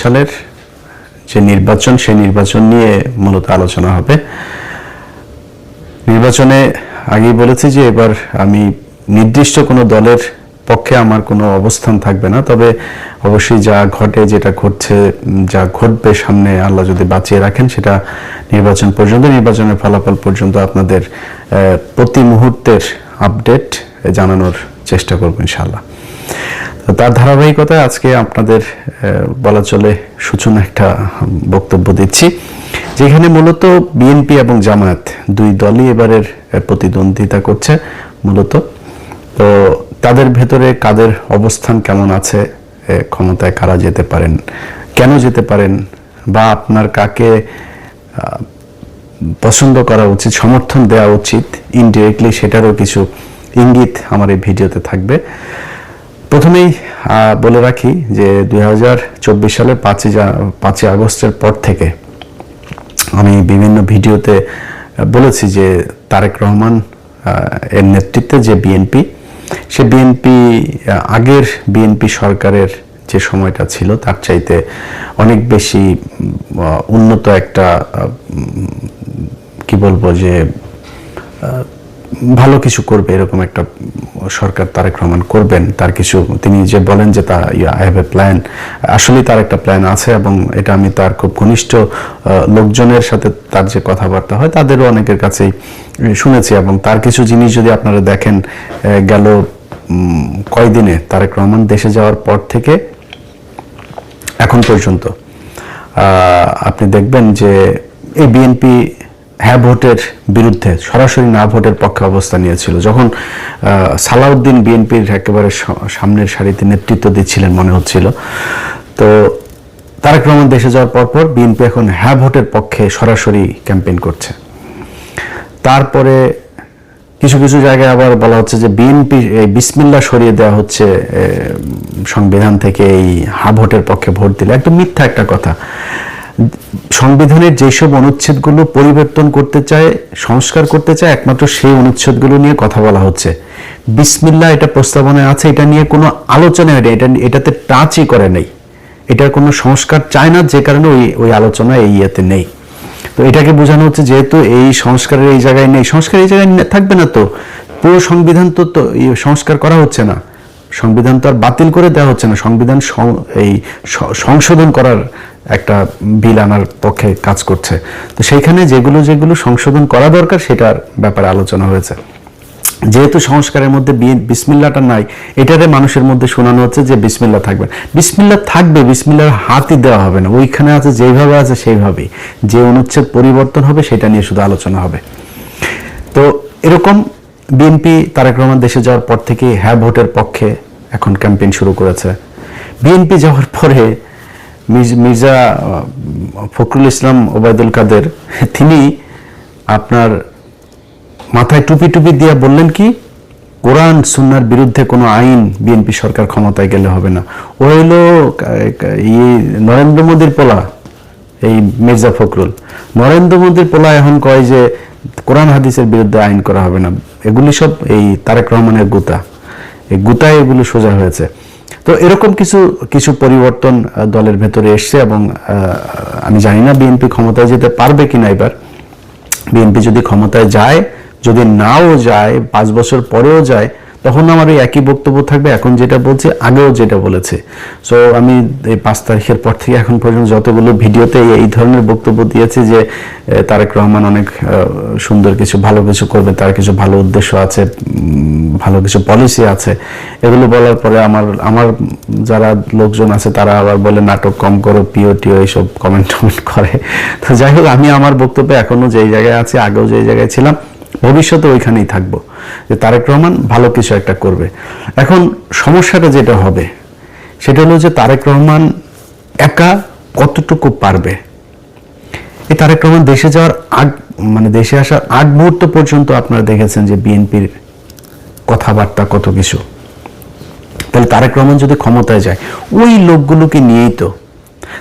সালের যে নির্বাচন, সেই নির্বাচন নিয়ে মূলত আলোচনা হবে। নির্বাচনে আগেই বলেছি যে এবার আমি নির্দিষ্ট কোনো দলের পক্ষে আমার কোনো অবস্থান থাকবে না, তবে অবশ্যই যা ঘটে, যেটা ঘটছে, যা ঘটবে সামনে আল্লাহ যদি বাঁচিয়ে রাখেন, সেটা নির্বাচন পর্যন্ত, নির্বাচনের ফলাফল পর্যন্ত আপনাদের প্রতি মুহূর্তের আপডেট জানানোর চেষ্টা করব ইনশাআল্লাহ। তো তার ধারাবাহিকতায় আজকে আপনাদের বলা চলে সূচনা একটা বক্তব্য দিচ্ছি, যেখানে মূলত বিএনপি এবং জামায়াত দুই দলই এবারের প্রতিদ্বন্দ্বিতা করছে মূলত। তো তাদের ভেতরে কাদের অবস্থান কেমন আছে, ক্ষমতায় কারা যেতে পারেন, কেন যেতে পারেন, বা আপনার কাকে পছন্দ করা উচিত, সমর্থন দেওয়া উচিত ইনডিরেক্টলি, সেটারও কিছু ইঙ্গিত আমার এই ভিডিওতে থাকবে। প্রথমেই বলে রাখি যে 2024 সালের 5ই আগস্টের পর থেকে আমি বিভিন্ন ভিডিওতে বলেছি যে তারেক রহমান এর নেতৃত্বে যে বিএনপি, সে বিএনপি আগের বিএনপি সরকারের যে সময়টা ছিল তার চাইতে অনেক বেশি উন্নত একটা, কি বলবো, যে ভালো কিছু করবে এরকম একটা সরকার তারেক রহমান করবেন। তার কিছু, তিনি যে বলেন যে তা আই হ্যাভ এ প্ল্যান, আসলেই তার একটা প্ল্যান আছে, এবং এটা আমি তার খুব ঘনিষ্ঠ লোকজনের সাথে তার যে কথাবার্তা হয় তাদেরও অনেকের কাছেই শুনেছি। এবং তার কিছু জিনিস যদি আপনারা দেখেন, গেল কয়দিনে তারেক রহমান দেশে যাওয়ার পর থেকে এখন পর্যন্ত আপনি দেখবেন যে এই বিএনপি হ্যাঁ ভোটের বিরুদ্ধে, সরাসরি না ভোটের পক্ষে অবস্থান নিয়েছিল। যখন সালাউদ্দিন বিএনপির একেবারে সামনের সারিতে নেতৃত্ব দিচ্ছিলেন মনে হচ্ছিল, তো তারেক রহমান দেশে যাওয়ার পর বিএনপি এখন হ্যাঁ ভোটের পক্ষে সরাসরি ক্যাম্পেইন করছে। তারপরে কিছু কিছু জায়গায় আবার বলা হচ্ছে যে বিএনপি বিসমিল্লাহ সরিয়ে দেওয়া হচ্ছে সংবিধান থেকে, এই হ্যাঁ ভোটের পক্ষে ভোট দিলে। একদম মিথ্যা একটা কথা। সংবিধানের যেসব অনুচ্ছেদগুলো পরিবর্তন করতে চায়, সংস্কার করতে চায়, একমাত্র সেই অনুচ্ছেদগুলো নিয়ে কথা বলা হচ্ছে। বিসমিল্লাহ এটা প্রস্তাবনায় আছে, এটা নিয়ে কোনো আলোচনা হয়, এটাতে টাচই করে নেই, এটার কোনো সংস্কার চায় না, যে কারণে ওই আলোচনা এই ইয়েতে নেই। তো এটাকে বোঝানো হচ্ছে যেহেতু এই সংস্কারের এই জায়গায় নেই, সংস্কার এই জায়গায় থাকবে না, তো পুরো সংবিধান তো সংস্কার করা হচ্ছে না, সংবিধান তো আর বাতিল করে দেওয়া হচ্ছে না, সংবিধান এই সংশোধন করার একটা বিল আনার পক্ষে কাজ করছে। তো সেইখানে যেগুলো যেগুলো সংশোধন করা দরকার সেটার ব্যাপারে আলোচনা হয়েছে। যেহেতু সংস্কারের মধ্যে বিসমিল্লাহটা নাই, এটারে মানুষের মধ্যে শোনানো হচ্ছে যে বিসমিল্লাহ থাকবে। বিসমিল্লাহ থাকবে, বিসমিল্লাহর হাতই দেওয়া হবে না, ওইখানে আছে যেভাবে আছে সেইভাবেই। যে অনুচ্ছেদ পরিবর্তন হবে সেটা নিয়ে শুধু আলোচনা হবে। তো এরকম বিএনপি তারেক রহমান দেশে যাওয়ার পর থেকে হ্যাঁ ভোটের পক্ষে এখন ক্যাম্পেইন শুরু করেছে। বিএনপি যাওয়ার পরে মির্জা ফখরুল ইসলাম ওবায়দুল কাদের, তিনি আপনার মাথায় টুপি টুপি দিয়ে বললেন কি, কোরআন সুন্নাহর বিরুদ্ধে কোনো আইন বিএনপি সরকার ক্ষমতায় গেলে হবে না। ও হইল নরেন্দ্র মোদীর পোলা, এই মির্জা ফখরুল নরেন্দ্র মোদীর পোলা, এখন কয় যে কোরআন হাদিসের বিরুদ্ধে আইন করা হবে না। এগুলি সব এই তারেক রহমানের গুতা, এই গুতায় এগুলো সোজা হয়েছে। তো এরকম কিছু কিছু পরিবর্তন দলের ভেতরে এসছে, এবং আমি জানি না বিএনপি ক্ষমতায় যেতে পারবে কিনা এবার। বিএনপি যদি ক্ষমতায় যায়, যদি নাও যায়, 5 বছর পরেও যায়, তখন আমার ওই একই বক্তব্য থাকবে, এখন যেটা বলছি আগেও যেটা বলেছে। সো আমি এই 5 তারিখের পর থেকে এখন পর্যন্ত যতগুলো ভিডিওতে এই ধরনের বক্তব্য দিয়েছি যে তারেক রহমান অনেক সুন্দর কিছু, ভালো কিছু করবে, তার কিছু ভালো উদ্দেশ্য আছে, ভালো কিছু পলিসি আছে, এগুলো বলার পরে আমার যারা লোকজন আছে তারা আবার বলে নাটক কম করো, পিও টিও এইসব কমেন্ট করে। তো যাই হোক, আমি আমার বক্তব্যে এখনো যেই জায়গায় আছি, আগেও যেই জায়গায় ছিলাম, ভবিষ্যতে ওইখানেই থাকবো, যে তারেক রহমান ভালো কিছু একটা করবে। এখন সমস্যাটা যেটা হবে সেটা হলো যে তারেক রহমান একা কতটুকু পারবে। এই তারেক রহমান দেশে যাওয়ার দেশে আসার আগ মুহূর্ত পর্যন্ত আপনারা দেখেছেন যে বিএনপির কথাবার্তা কত কিছু। তাহলে তারেক রহমান যদি ক্ষমতায় যায়, ওই লোকগুলোকে নিয়েই তো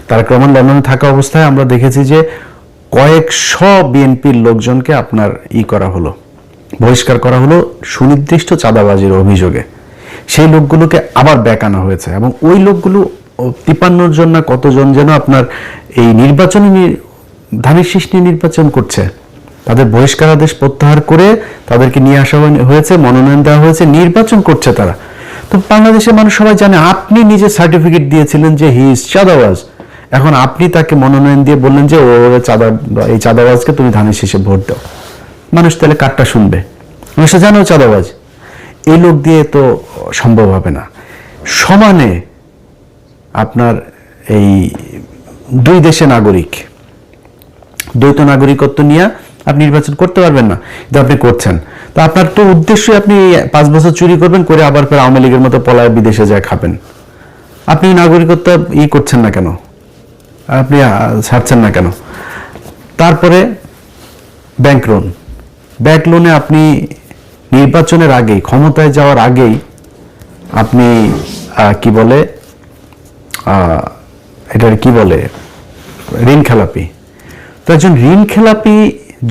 তারেক রহমান লন্ডনে থাকা অবস্থায় আমরা দেখেছি যে কয়েকশো বিএনপির লোকজনকে আপনার করা হলো, বহিষ্কার করা হলো সুনির্দিষ্ট চাঁদাবাজির অভিযোগে। সেই লোকগুলোকে আবার ব্যাক আনা হয়েছে, এবং ওই লোকগুলো 53 জন না কতজন যেন আপনার এই নির্বাচনী ধানের শীষ নিয়ে নির্বাচন করছে, তাদের বহিষ্কারাদেশ প্রত্যাহার করে তাদেরকে নিয়ে আসা হয়েছে, মনোনয়ন দেওয়া হয়েছে, নির্বাচন করছে তারা। তো বাংলাদেশের মানুষ সবাই জানে আপনি নিজে সার্টিফিকেট দিয়েছিলেন যে হি ইজ চাঁদাবাজ, এখন আপনি তাকে মনোনয়ন দিয়ে বললেন যে এই চাঁদাবাজকে তুমি ধানের শীষে ভোট দাও। মানুষ তাহলে কারটা শুনবে? মানুষ জানেও চাঁদাবাজ। এই লোক দিয়ে তো সম্ভব হবে না। সমানে আপনার এই দুই দেশে নাগরিক, দ্বৈত নাগরিকত্ব নিয়ে আপনি নির্বাচন করতে পারবেন না, কিন্তু আপনি করছেন। তো আপনার তো উদ্দেশ্যই আপনি 5 বছর চুরি করবেন, করে আবার ফের আওয়ামী লীগের মতো পলায় বিদেশে যায় খাবেন। আপনি নাগরিকত্ব করছেন না কেন? আপনি ছাড়ছেন না কেন? তারপরে ব্যাংক লোনে আপনি নির্বাচনের আগেই, ক্ষমতায় যাওয়ার আগেই আপনি কি বলে এটার কি বলে ঋণ খেলাপি। তো একজন ঋণ খেলাপি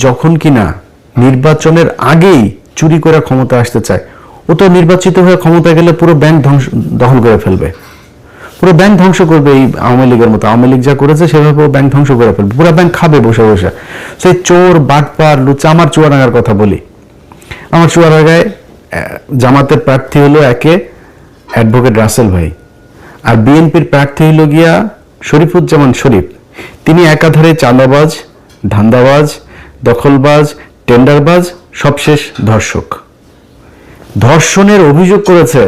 যখন কিনা নির্বাচনের আগেই চুরি করে ক্ষমতা আসতে চায়, ও তো নির্বাচিত হয়ে ক্ষমতা গেলে পুরো ব্যাংক দখল করে ফেলবে, পুরো ব্যাংক ধ্বংস করবে। এই আওয়ামী লীগের মতো, আওয়ামী লীগ যা করেছে সেভাবে ও ব্যাংক ধ্বংস করে ফেলবে, পুরো ব্যাংক খাবে বসে বসে। সেই চোর বাটপার লুচা। আমার চুয়াডাঙ্গার কথা বলি, আমার চুয়াডাঙ্গায় জামাতের প্রার্থী হলো একে অ্যাডভোকেট রাসেল ভাই, আর বিএনপির প্রার্থী হলো গিয়া শরীফুজ্জামান শরীফ। তিনি একাধারে চাঁদাবাজ, ধান্দাবাজ, দখলবাজ, টেন্ডারবাজ, সবশেষ ধর্ষক। ধর্ষণের অভিযোগ করেছে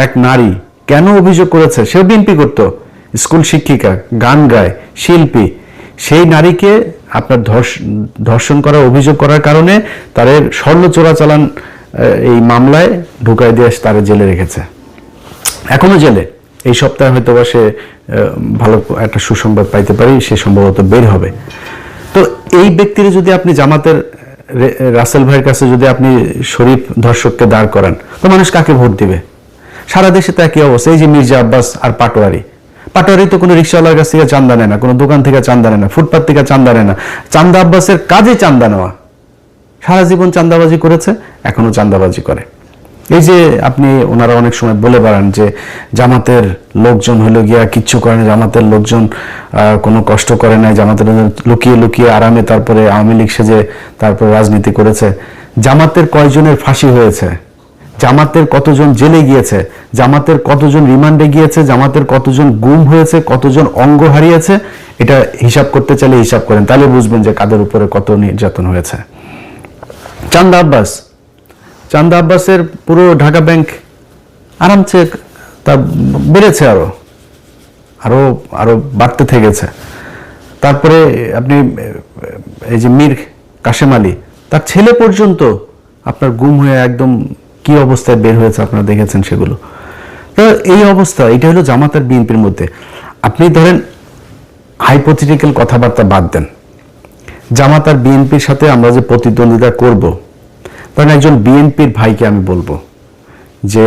এক নারী। কেন অভিযোগ করেছে? সেও বিএনপি করতো, স্কুল শিক্ষিকা, গান গায়, শিল্পী। সেই নারীকে আপনার ধর্ষণ করার অভিযোগ করার কারণে তাদের স্বর্ণ চোরাচালান এই মামলায় ঢুকাই দিয়ে তারা জেলে রেখেছে, এখনো জেলে। এই সপ্তাহে হয়তো বা সে ভালো একটা সুসংবাদ পাইতে পারি, সে সম্ভবত বের হবে। তো এই ব্যক্তির যদি আপনি জামাতের রাসেল ভাইয়ের কাছে যদি আপনি শরীফ ধর্ষককে দাঁড় করান, তো মানুষ কাকে ভোট দিবে? সারা দেশে তো একই অবস্থা। এই যে মির্জা আব্বাস আর পাটোয়ারি তো কোনো রিক্সাওয়ালার কাছ থেকে চান্দা নেয় না, কোনো দোকান থেকে চান্দা নেয় না, ফুটপাত থেকে চান্দা নেয় না। চান্দা আব্বাসের কাজে চান্দা নেওয়া। সারা জীবন চান্দাবাজি করেছে, এখনো চান্দাবাজি করে। এই যে আপনি ওনারা অনেক সময় বলে বেড়ান যে জামাতের লোকজন হলো গিয়া কিচ্ছু করে না, জামাতের লোকজন কোনো কষ্ট করে নাই, জামাতের লুকিয়ে লুকিয়ে আরামে তারপরে আওয়ামী লীগ সেজে তারপরে রাজনীতি করেছে। জামাতের কয়জনের ফাঁসি হয়েছে, জামাতের কতজন জেলে গিয়েছে, জামাতের কতজন রিমান্ডে গিয়েছে, জামাতের কতজন গুম হয়েছে, কতজন অঙ্গ হারিয়েছে, এটা হিসাব করতে চাইলে হিসাব করেন, তাহলে বুঝবেন যে কাদের উপরে কত নির্যাতন হয়েছে। চান্দা আব্বাসের পুরো ঢাকা ব্যাংক আরামসে তা বেড়েছে, আরো আরো বাড়তে থেকেছে। তারপরে আপনি এই যে মীর কাশেম আলী, তার ছেলে পর্যন্ত আপনার গুম হয়ে একদম কি অবস্থায় বের হয়েছে আপনারা দেখেছেন সেগুলো। তো এই অবস্থা, এটা হলো জামাত আর বিএনপির মধ্যে। আপনি ধরেন হাইপোথেটিক্যাল কথাবার্তা বাদ দেন, জামাত আর বিএনপির সাথে আমরা যে প্রতিদ্বন্দ্বিতা করব, কারণ একজন বিএনপির ভাইকে আমি বলবো যে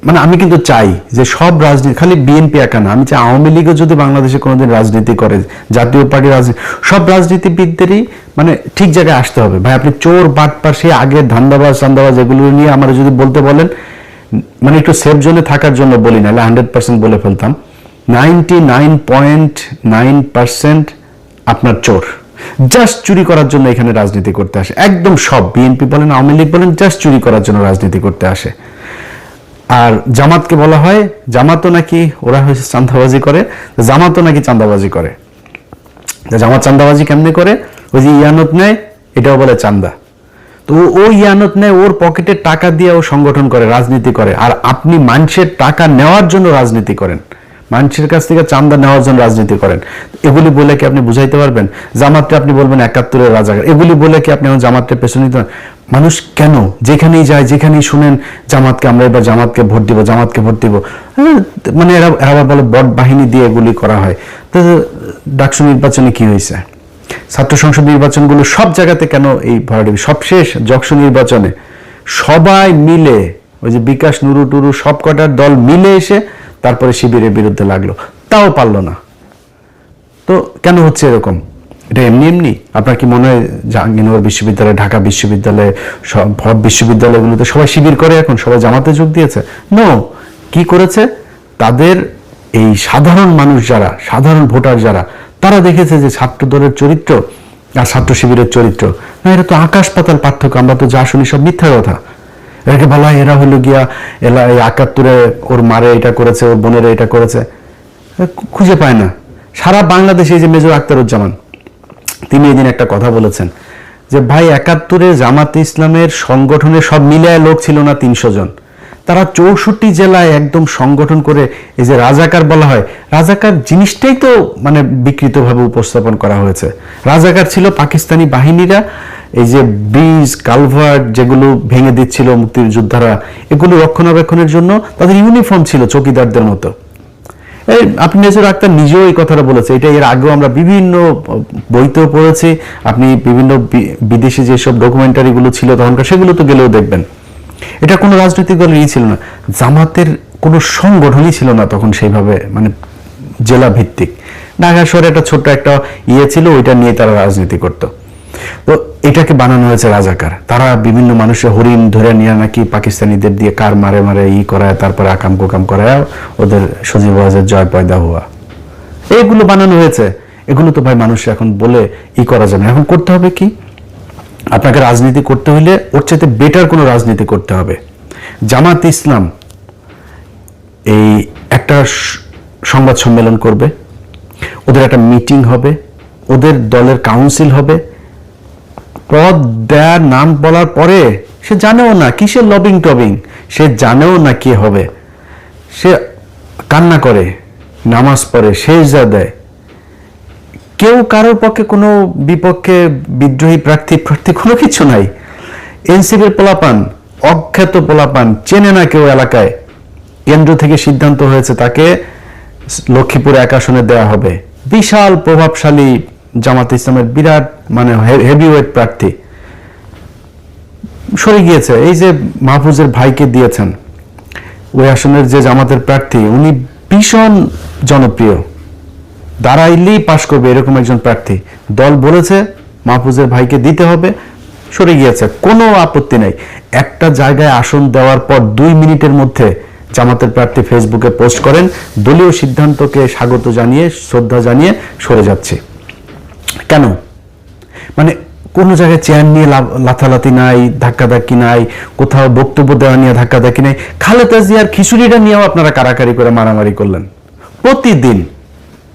মানে আমি কিন্তু চাই যে সব রাজনীতি, খালি বিএনপি একা না, আমি চাই আওয়ামী লীগও যদি বাংলাদেশে কোনোদিন রাজনীতি করে, জাতীয় পার্টির রাজনীতি, সব রাজনীতিবিদদেরই মানে ঠিক জায়গায় আসতে হবে। ভাই আপনি চোর বাটপার সে আগে ধান্দাবাজ চান্দাবাজ এগুলো নিয়ে আমার যদি বলতে বলেন, মানে একটু সেফ জোনে থাকার জন্য বলি, না 100% বলে ফেলতাম। 99.9% আপনার চোর, জাস্ট চুরি করার জন্য এখানে রাজনীতি করতে আসে। একদম সব, বিএনপি বলেন আওয়ামী লীগ বলেন, জাস্ট চুরি করার জন্য রাজনীতি করতে আসে। আর জামাতকে বলা হয় জামাতও নাকি ওরা হয়েছে চান্দাবাজি করে, জামাতও নাকি চান্দাবাজি করে। জামাত চান্দাবাজি কেমনে করে? ওই যে ইয়ানত নেয়, এটাও বলে চান্দা। তো ও ইয়ানত নেয়, ওর পকেটে টাকা দিয়ে ও সংগঠন করে, রাজনীতি করে। আর আপনি মানুষের টাকা নেওয়ার জন্য রাজনীতি করেন, মানুষের কাছ থেকে চান্দা নেওয়ার জন্য রাজনীতি করেন। এগুলি বলে কি আপনি বুঝাইতে পারবেন? জামাতটা আপনি বলবেন 71-এর রাজাকার, এগুলি বলে কি আপনি জামাতটা পেছনে নিতে? মানুষ কেন যেখানেই যায়, যেখানেই শুনেন জামাতকে, আমরা এবার জামাতকে ভোট দিব, জামাতকে ভোট দিব, মানে এরা বলে বট বাহিনী দিয়ে এগুলি করা হয়। তো ডাকসু নির্বাচনে কি হয়েছে? ছাত্র সংসদ নির্বাচনগুলো সব জায়গাতে কেন এই ভরাডুবি? সবশেষ জকসু নির্বাচনে সবাই মিলে, ওই যে বিকাশ নুরু টুরু সব কটার দল মিলে এসে তারপরে শিবিরের বিরুদ্ধে লাগলো, তাও পারলো না। তো কেন হচ্ছে এরকম? এটা এমনি এমনি? আপনার কি মনে হয় জাহাঙ্গীরনগর বিশ্ববিদ্যালয়, ঢাকা বিশ্ববিদ্যালয়, সব বিশ্ববিদ্যালয়গুলোতে সবাই শিবির করে এখন, সবাই জামাতে যোগ দিয়েছে? নো। কি করেছে? তাদের এই সাধারণ মানুষ যারা, সাধারণ ভোটার যারা, তারা দেখেছে যে ছাত্র দলের চরিত্র আর ছাত্র শিবিরের চরিত্র, না এটা তো আকাশ পাতাল পার্থক্য। আমরা তো যা শুনি সব মিথ্যা কথা। এটাকে বলা হয় এরা হলো গিয়া এলা এই ৭১-এ ওর মারে এটা করেছে, ওর বোনের এটা করেছে, খুঁজে পায় না। সারা বাংলাদেশে যে মেজর আখতারুজ্জামান, তিনি এদিন একটা কথা বলেছেন যে ভাই ৭১-এ জামাতে ইসলামের সংগঠনে সব মিলায় লোক ছিল না ৩০০ জন, তারা ৬৪ জেলায় একদম সংগঠন করে এই যে রাজাকার বলা হয়, রাজাকার জিনিসটাই তো মানে বিকৃতভাবে উপস্থাপন করা হয়েছে। রাজাকার ছিল পাকিস্তানি বাহিনীরা এই যে ব্রিজ কালভার্ট যেগুলো ভেঙে দিচ্ছিল মুক্তিযোদ্ধারা, এগুলো রক্ষণাবেক্ষণের জন্য তাদের ইউনিফর্ম ছিল চৌকিদারদের মতো। এই আপনি মেজর আক্তার নিজেও এই কথাটা বলেছে, এটা এর আগেও আমরা বিভিন্ন বইতেও পড়েছি, আপনি বিভিন্ন বিদেশি যেসব ডকুমেন্টারিগুলো ছিল তখনকার, সেগুলো তো গেলেও দেখবেন। এটা কোনো রাজনৈতিক দলেরই ছিল না, জামাতের কোনো সংগঠনই ছিল না তখন সেইভাবে, মানে জেলা ভিত্তিক। ঢাকা শহরে একটা ছোট্ট একটা ছিল, ওইটা নিয়ে তারা রাজনীতি করতো। তো এটাকে বানানো হয়েছে রাজাকার। তারা বিভিন্ন মানুষের হরিণ ধরে নিয়ে নাকি পাকিস্তানিদের দিয়ে কার মারে মারে করায়, তারপরে আকাম কুকাম করায় ওদের সজীব ওয়াজের জয় পয়দা হওয়া, এইগুলো বানানো হয়েছে। এগুলো তো ভাই মানুষ এখন বলে করা যাবে না। এখন করতে হবে কি, আপনাকে রাজনীতি করতে হলে ওর চাইতে বেটার কোনো রাজনীতি করতে হবে। জামাত ইসলাম এই একটা সংবাদ সম্মেলন করবে, ওদের একটা মিটিং হবে, ওদের দলের কাউন্সিল হবে, পদ দেয়ার নাম বলার পরে সে জানেও না কিসের লবিং টবিং, সে জানেও না কি হবে, সে কান্না করে, নামাজ পড়ে, সেজদা দেয়। কেউ কারোর পক্ষে কোনো বিপক্ষে বিদ্রোহী প্রার্থী কোনো কিছু নাই। এনসিপির পোলাপান, অখ্যাত পোলাপান, চেনে না কেউ এলাকায়, কেন্দ্র থেকে সিদ্ধান্ত হয়েছে তাকে লক্ষ্মীপুর ১ আসনে দেওয়া হবে। বিশাল প্রভাবশালী জামাত ইসলামের বিরাট মানে হেভিওয়েট প্রার্থী সরে গিয়েছে। এই যে মাহফুজের ভাইকে দিয়েছেন ওই আসনের যে জামাতের প্রার্থী, উনি ভীষণ জনপ্রিয়, দাঁড়াইলেই পাশ করবে এরকম একজন প্রার্থী। দল বলেছে মাহফুজের ভাইকে দিতে হবে, সরে গিয়েছে, কোনো আপত্তি নাই। একটা জায়গায় আসন দেওয়ার পর ২ মিনিটের মধ্যে জামাতের প্রার্থী ফেসবুকে পোস্ট করেন, দলীয় সিদ্ধান্তকে স্বাগত জানিয়ে, শ্রদ্ধা জানিয়ে সরে যাচ্ছে। কেন? মানে কোনো জায়গায় চেয়ার নিয়ে লাথালাথি নাই, ধাক্কাধাক্কি নাই, কোথাও বক্তব্য দেওয়া নিয়ে ধাক্কাধাক্কি নাই। খালেদা জিয়ার খিচুড়িটা নিয়েও আপনারা কারাকারি করে মারামারি করলেন।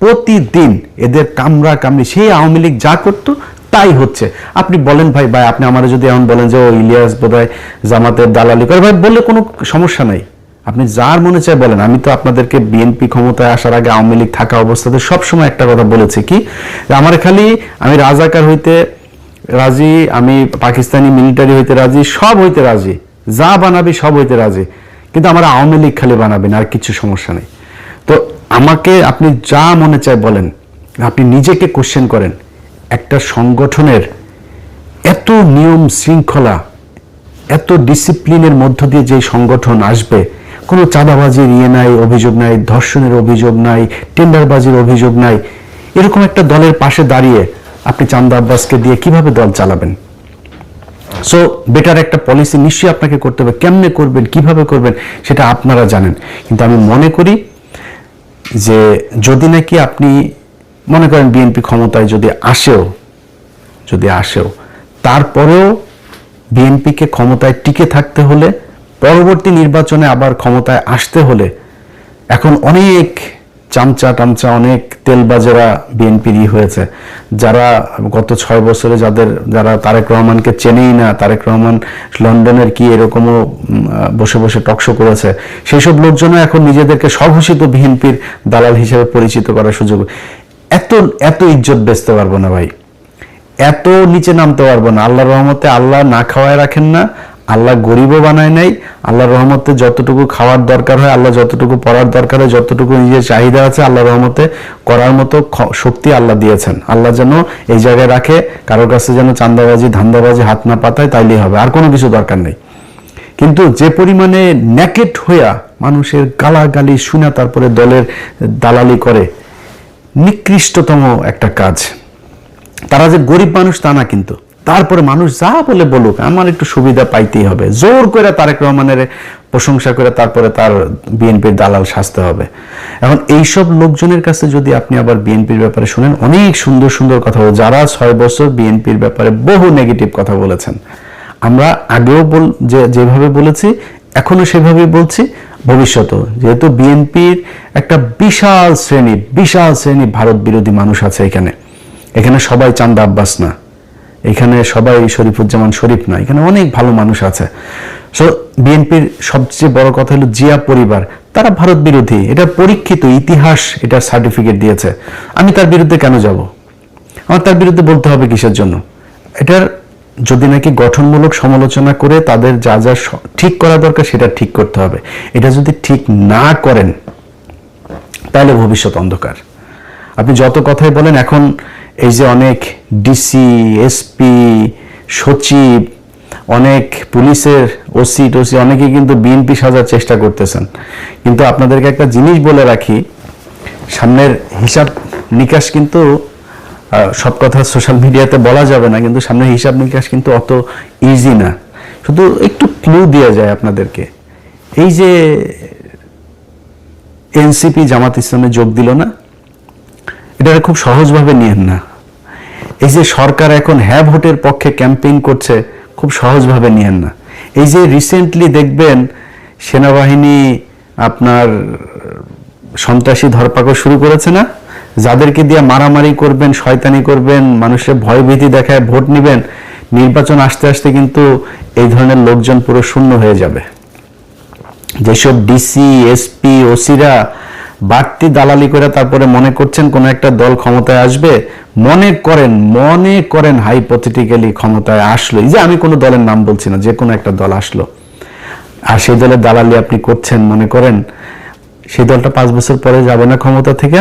প্রতিদিন এদের কামড়া কামড়ি, সেই আওয়ামী লীগ যা করতো তাই হচ্ছে। আপনি বলেন ভাই আপনি আমার যদি এমন বলেন যে ও ইলিয়াস বোধহয় জামাতের দালালি করে, ভাই বললে কোনো সমস্যা নাই, আপনি যার মনে চায় বলেন। আমি তো আপনাদেরকে বিএনপি ক্ষমতায় আসার আগে আওয়ামী লীগ থাকা অবস্থাতে সবসময় একটা কথা বলেছি কি, আমার খালি আমি রাজাকার হইতে রাজি, আমি পাকিস্তানি মিলিটারি হইতে রাজি, সব হইতে রাজি, যা বানাবি সব হইতে রাজি, কিন্তু আমার আওয়ামী লীগ খালি বানাবেন, আর কিছু সমস্যা নেই। তো আমাকে আপনি যা মনে চায় বলেন, আপনি নিজেকে কোশ্চেন করেন। একটা সংগঠনের এত নিয়ম শৃঙ্খলা, এত ডিসিপ্লিনের মধ্য দিয়ে যে সংগঠন আসবে, কোনো চাঁদাবাজির নাই, অভিযোগ নাই, ধর্ষণের অভিযোগ নাই, টেন্ডারবাজির অভিযোগ নাই, এরকম একটা দলের পাশে দাঁড়িয়ে আপনি চান্দা আব্বাসকে দিয়ে কিভাবে দল চালাবেন? সো বেটার একটা পলিসি নিশ্চয়ই আপনাকে করতে হবে। কেমনে করবেন, কিভাবে করবেন সেটা আপনারা জানেন। কিন্তু আমি মনে করি যে যদি নাকি আপনি মনে করেন বিএনপি ক্ষমতায় যদি আসেও তারপরেও বিএনপিকে ক্ষমতায় টিকে থাকতে হলে, পরবর্তী নির্বাচনে আবার ক্ষমতায় আসতে হলে, এখন অনেক চামচা টামচা, অনেক তেলবাজেরা বিএনপির হয়েছে, যারা গত ৬ বছরে যারা তারেক রহমানকে চেনেই না, তারেক রহমান লন্ডনের কি এরকমও বসে বসে টকশো করেছে, সেই সব লোকজনও এখন নিজেদেরকে স্বঘোষিত বিএনপির দালাল হিসেবে পরিচিত করার সুযোগ। এত ইজ্জত বেচতে পারবো না ভাই, এত নিচে নামতে পারবো না। আল্লাহর রহমতে আল্লাহ না খাওয়ায় রাখেন না, আল্লাহ গরিবও বানায় নাই। আল্লাহর রহমতে যতটুকু খাওয়ার দরকার হয়, আল্লাহ যতটুকু পড়ার দরকার হয়, যতটুকু নিজের চাহিদা আছে, আল্লাহর রহমতে করার মতো শক্তি আল্লাহ দিয়েছেন। আল্লাহ যেন এই জায়গায় রাখে, কারোর কাছে যেন চান্দাবাজি ধান্দাবাজি হাত না পাতায়, তাইলেই হবে, আর কোনো কিছু দরকার নেই। কিন্তু যে পরিমাণে নেকেট হইয়া মানুষের গালাগালি শুনে তারপরে দলের দালালি করে, নিকৃষ্টতম একটা কাজ। তারা যে গরিব মানুষ তা না, কিন্তু তারপরে মানুষ যা বলে বলুক, আমার একটু সুবিধা পাইতেই হবে, জোর করে তারেক রহমানের প্রশংসা করে তারপরে তার বিএনপির দালাল সাজতে হবে। এখন এইসব লোকজনের কাছে যদি আপনি আবার বিএনপির ব্যাপারে শুনেন, অনেক সুন্দর সুন্দর কথা বলে, যারা 6 বছর বিএনপির ব্যাপারে বহু নেগেটিভ কথা বলেছেন, আমরা আগেও যেভাবে বলেছি এখনো সেভাবেই বলছি, ভবিষ্যতেও, যেহেতু বিএনপির একটা বিশাল শ্রেণী ভারত বিরোধী মানুষ আছে এখানে সবাই চান্দা আব্বাস না, এখানে সবাই শরীফুজ্জামান শরীফ না, এখানে অনেক ভালো মানুষ আছে। সো বিএনপির সবচেয়ে বড় কথা হলো জিয়া পরিবার, তারা ভারত বিরোধী, এটা পরীক্ষিত ইতিহাস, এটা সার্টিফিকেট দিয়েছে। আমি তার বিরুদ্ধে কেন যাব? আমার তার বিরুদ্ধে বলতে হবে কিসের জন্য? এটার যদি নাকি গঠনমূলক সমালোচনা করে তাদের যা যা ঠিক করা দরকার সেটা ঠিক করতে হবে। এটা যদি ঠিক না করেন তাহলে ভবিষ্যৎ অন্ধকার। আপনি যত কথাই বলেন, এখন এই যে অনেক ডিসি, এসপি, সচিব, অনেক পুলিশের ওসি টোসি অনেকে কিন্তু বিএনপি সাজার চেষ্টা করতেছেন। কিন্তু আপনাদেরকে একটা জিনিস বলে রাখি, সামনের হিসাব নিকাশ কিন্তু, সব কথা সোশ্যাল মিডিয়াতে বলা যাবে না, কিন্তু সামনের হিসাব নিকাশ কিন্তু অত ইজি না। শুধু একটু ক্লু দেওয়া যায় আপনাদেরকে। এই যে এনসিপি জামাত ইসলামে যোগ দিল না, এটা খুব সহজভাবে নিয়েন না। এই যে সরকার এখন হ্যাঁ ভোটের পক্ষে ক্যাম্পেইন করছে, খুব সহজভাবে নিয়েন না। এই যে রিসেন্টলি দেখবেন সেনাবাহিনী আপনার সন্ত্রাসী ধরপাকড় শুরু করেছে না, যাদেরকে দিয়ে মারামারি করবেন, শয়তানি করবেন, মানুষের ভয়ভীতি দেখায় ভোট নিবেন, নির্বাচন আসতে আসতে কিন্তু এই ধরনের লোকজন পুরো শূন্য হয়ে যাবে। যেসব ডিসি, এসপি, ওসিরা বাড়তি দালালি করে তারপরে মনে করছেন কোন একটা দল ক্ষমতায় আসবে, মনে করেন হাইপোথেটিক্যালি ক্ষমতায় আসলো, এই যে আমি কোনো দলের নাম বলছি না, যে কোনো একটা দল আসলো, আর সেই দলের দালালি আপনি করছেন, মনে করেন সেই দলটা 5 বছর পরে যাবে না ক্ষমতা থেকে?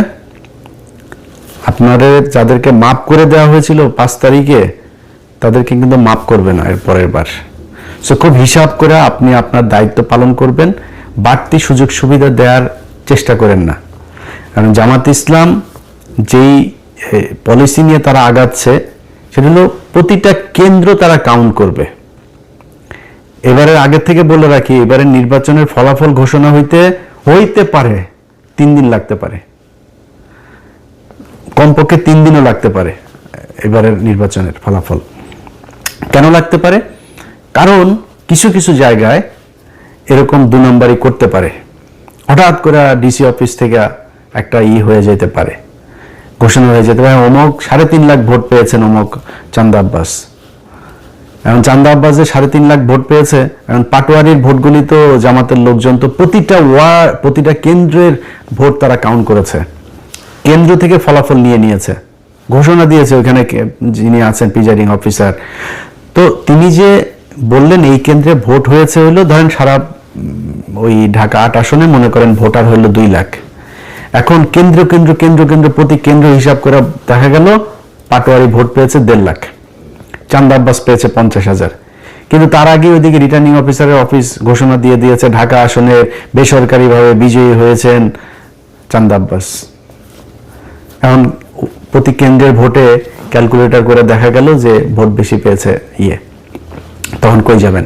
আপনাদের যাদেরকে মাফ করে দেওয়া হয়েছিল 5 তারিখে, তাদেরকে কিন্তু মাফ করবে না এর পরের বার। সো খুব হিসাব করে আপনি আপনার দায়িত্ব পালন করবেন, বাড়তি সুযোগ সুবিধা দেওয়ার চেষ্টা করেন না। কারণ জামাত ইসলাম যেই পলিসি নিয়ে তারা আগাচ্ছে, সেটা হলো প্রতিটা কেন্দ্র তারা কাউন্ট করবে। এবারের আগে থেকে বলে রাখি, এবারের নির্বাচনের ফলাফল ঘোষণা হইতে পারে 3 দিন লাগতে পারে, কমপক্ষে 3 দিনও লাগতে পারে এবারের নির্বাচনের ফলাফল। কেন লাগতে পারে? কারণ কিছু কিছু জায়গায় এরকম 2 নম্বরই করতে পারে, হঠাৎ করে ডিসি অফিস থেকে একটা হয়ে যেতে পারে, ঘোষণা হয়ে যেতে পারে, অমুক 3.5 লাখ ভোট পেয়েছেন অমুক চান্দা আব্বাস। এখন চান্দা আব্বাস যে 3.5 লাখ ভোট পেয়েছে, এখন পাটোয়ারির ভোটগুলি তো জামাতের লোকজন তো প্রতিটা কেন্দ্রের ভোট তারা কাউন্ট করেছে, কেন্দ্র থেকে ফলাফল নিয়েছে, ঘোষণা দিয়েছে ওখানে যিনি আছেন প্রিজাইডিং অফিসার। তো তিনি যে বললেন এই কেন্দ্রে ভোট হয়েছে হলো, ধরেন সারা ওই ঢাকা 8 আসনে মনে করেন ভোটার হলো 2 লাখ। এখন কেন্দ্র প্রতি কেন্দ্র হিসাব করে দেখা গেল পাটোয়ারি ভোট পেয়েছে 1.5 লাখ, চান্দা আব্বাস পেয়েছে 50,000। কিন্তু তার আগে ওইদিকে রিটার্নিং অফিসারের অফিস ঘোষণা দিয়ে দিয়েছে ঢাকা আসনে বেসরকারিভাবে বিজয়ী হয়েছেন চান্দা আব্বাস। এখন প্রতি কেন্দ্রের ভোটে ক্যালকুলেটর করে দেখা গেল যে ভোট বেশি পেয়েছে তখন কই যাবেন?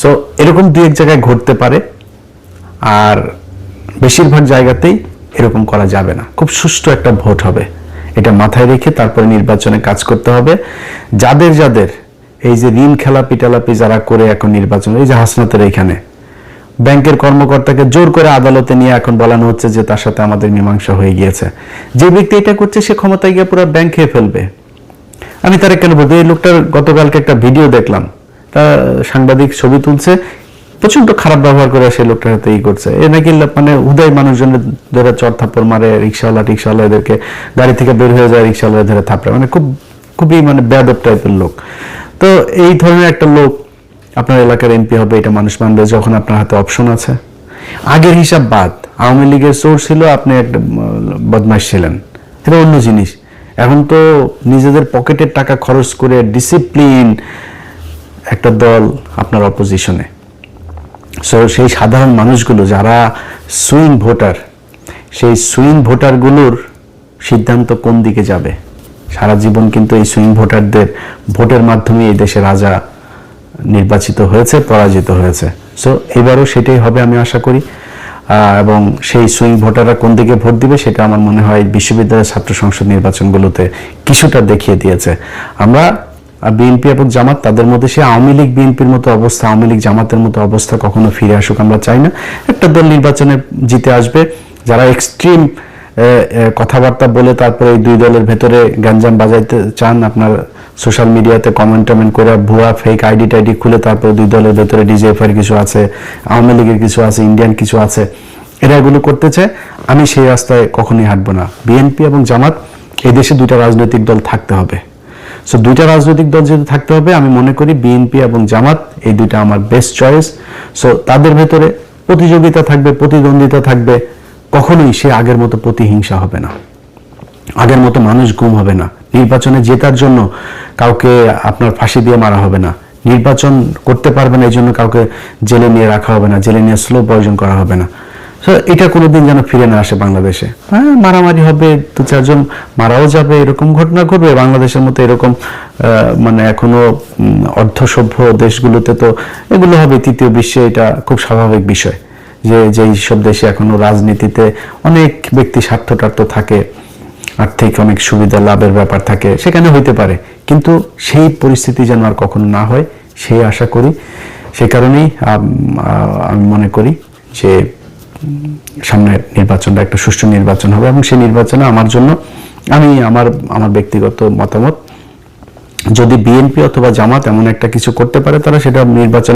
সো এরকম 2-1 জায়গায় ঘটতে পারে, আর বেশিরভাগ জায়গাতেই এরকম করা যাবে না। খুব সুষ্ঠু একটা ভোট হবে, এটা মাথায় রেখে তারপরে নির্বাচনে কাজ করতে হবে। যাদের এই যে ঋণ খেলাপি যারা করে এখন নির্বাচন, এই যে হাসনাতের এইখানে ব্যাংকের কর্মকর্তাকে জোর করে আদালতে নিয়ে এখন বলানো হচ্ছে যে তার সাথে আমাদের মীমাংসা হয়ে গিয়েছে। যে ব্যক্তি এটা করছে সে ক্ষমতায় গিয়ে পুরো ব্যাংক খেয়ে ফেলবে। আমি তার কেন বলবো, এই লোকটার গতকালকে একটা ভিডিও দেখলাম, তা সাংবাদিক ছবি তুলছে, প্রচন্ড খারাপ ব্যবহার করে সেই লোকটার সাথে করছে। এ নাকি মানে উদয় মানুষজনের ধরে চর থাপ্পড় মারে, রিক্সাওয়ালা এদেরকে গাড়ি থেকে বের হয়ে যায়, রিক্সাওয়ালা ধরে থাপড়ে, মানে খুবই মানে বেয়াদব টাইপের লোক। তো এই ধরনের একটা লোক আপনার এলাকার এমপি হবে, এটা মানুষ মানবে যখন আপনার হাতে অপশন আছে। আগের হিসাব বাদ, আওয়ামী লীগের সোর্স ছিল, আপনি একটা বদমাশ ছিলেন, এটা অন্য জিনিস। এখন তো নিজেদের পকেটের টাকা খরচ করে ডিসিপ্লিন একটা দল আপনার অপোজিশনে। সো সেই সাধারণ মানুষগুলো যারা সুইং ভোটার, সেই সুইং ভোটারগুলোর সিদ্ধান্ত কোন দিকে যাবে সারা জীবন কিন্তু এই সুইং ভোটারদের ভোটের মাধ্যমে এই দেশে রাজা নির্বাচিত হয়েছে, পরাজিত হয়েছে। সো এবারও সেটাই হবে আমি আশা করি। এবং সেই সুইং ভোটাররা কোন দিকে ভোট দিবে সেটা আমার মনে হয় বিশ্ববিদ্যালয়ের ছাত্র সংসদ নির্বাচনগুলোতে কিছুটা দেখিয়ে দিয়েছে। আমরা বিএনপি এবং জামাত, তাদের মধ্যে সে আওয়ামী লীগ বিএনপির মতো অবস্থা, আওয়ামী লীগ জামাতের মতো অবস্থা কখনো ফিরে আসুক আমরা চাই না। একটা দল নির্বাচনে জিতে আসবে, যারা এক্সট্রিম কথাবার্তা বলে তারপরে এই দুই দলের ভেতরে গ্যাঞ্জাম বাজাইতে চান, আপনার সোশ্যাল মিডিয়াতে কমেন্ট করে ভুয়া ফেক আইডি টাইডি খুলে তারপরে দুই দলের ভেতরে ডিজিএফআই কিছু আছে, আওয়ামী লীগের কিছু আছে, ইন্ডিয়ান কিছু আছে, এরা এগুলো করতে চায়। আমি সেই রাস্তায় কখনোই হাঁটবো না। বিএনপি এবং জামাত, এই দেশে দুইটা রাজনৈতিক দল থাকতে হবে। সো দুইটা রাজনৈতিক দল যেহেতু থাকতে হবে, আমি মনে করি বিএনপি এবং জামাত এই দুইটা আমার বেস্ট চয়েস। সো তাদের ভেতরে প্রতিযোগিতা থাকবে, প্রতিদ্বন্দ্বিতা থাকবে, কখনোই সে আগের মতো প্রতিহিংসা হবে না, আগের মতো মানুষ গুম হবে না। নির্বাচনে জেতার জন্য কাউকে আপনার ফাঁসি দিয়ে মারা হবে না, নির্বাচন করতে পারবে না এই জন্য কাউকে জেলে নিয়ে রাখা হবে না, জেলে নিয়ে স্লো পয়জন করা হবে না। তো এটা কোনোদিন যেন ফিরে না আসে বাংলাদেশে। হ্যাঁ, মারামারি হবে, দু চারজন মারাও যাবে, এরকম ঘটনা ঘটবে বাংলাদেশের মতো। এরকম মানে এখনো অর্ধসভ্য দেশগুলোতে তো এগুলো হবে, তৃতীয় বিশ্বে এটা খুব স্বাভাবিক বিষয় যে যেই সব দেশে এখনো রাজনীতিতে অনেক ব্যক্তি স্বার্থটার্থ থাকে, আর্থিক অনেক সুবিধা লাভের ব্যাপার থাকে, সেখানে হইতে পারে, কিন্তু সেই পরিস্থিতি যেন আর কখনো না হয় সেই আশা করি। সে কারণেই আমি মনে করি যে সামনের নির্বাচনটা একটা সুষ্ঠু নির্বাচন হবে এবং সেই নির্বাচনে আমার জন্য আমি আমার ব্যক্তিগত মতামত, যদি বিএনপি অথবা জামাত এমন একটা কিছু করতে পারে, তারা সেটা নির্বাচন